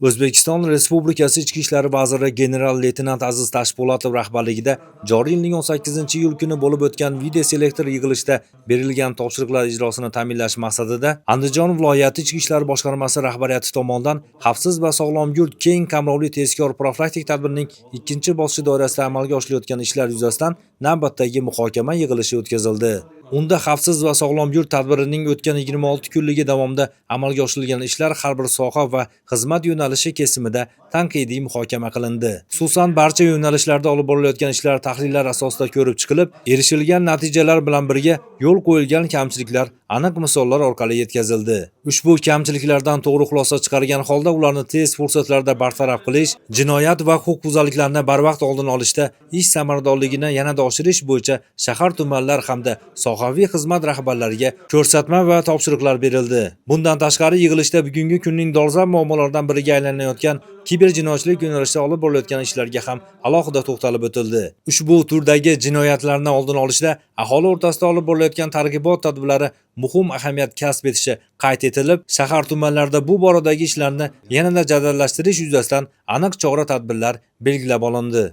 O'zbekiston Respublikasi Ichki ishlar vaziri general-leytenant Aziz Tashpo'latov rahbarligida joriy yilning 18-iyul kuni bo'lib o'tgan videoselektor yig'ilishida berilgan topshiriqlar ijrosini ta'minlash maqsadida Andijon viloyati Ichki ishlar boshqarmasi rahbariyati tomonidan xavfsiz va sog'lom yurt keng qamrovli tezkor profilaktik tadbirning ikkinchi bosqichi doirasida amalga oshirilayotgan ishlar yuzasidan navbatdagi muhokama yig'ilishi o'tkazildi. Unda xavfsiz va sog'lom yurt tadbirining o'tgan 26 kunligi davomida amalga oshirilgan ishlar har bir soha va xizmat yo'nalishi kesimida tanqidiy muhokama qilindi. Xususan, barcha yo'nalishlarda olib borilayotgan ishlar tahlillar asosida ko'rib chiqilib, erishilgan natijalar bilan birga yo'l qo'yilgan kamchiliklar aniq misollar orqali yetkazildi. Ushbu kamchiliklardan to'g'ri xulosa chiqargan holda ularni tez fursatlarda bartaraf qilish, jinoyat va huquqbuzarliklarni barvaqt oldini olishda ish samaradorligini yanada oshirish bo'yicha shahar, tumanlar hamda sohaviy xizmat rahbarlariga ko'rsatma va topshiriqlar berildi. Bundan tashqari yig'ilishda bugungi kunning dolzarb muammolaridan biriga aylanayotgan kiberjinoyatchilik yo'nalishida olib borilayotgan ishlarga ham alohida to'xtalib o'tildi. Ushbu turdagi jinoyatlarni oldini olishda aholi o'rtasida olib borilayotgan targ'ibot tadbirlari muhim ahamiyat kasb etishi qayd etilib, shahar tumanlarda bu boradagi ishlarni yanada jadallashtirish yuzasidan aniq chora-tadbirlar belgilab olindi.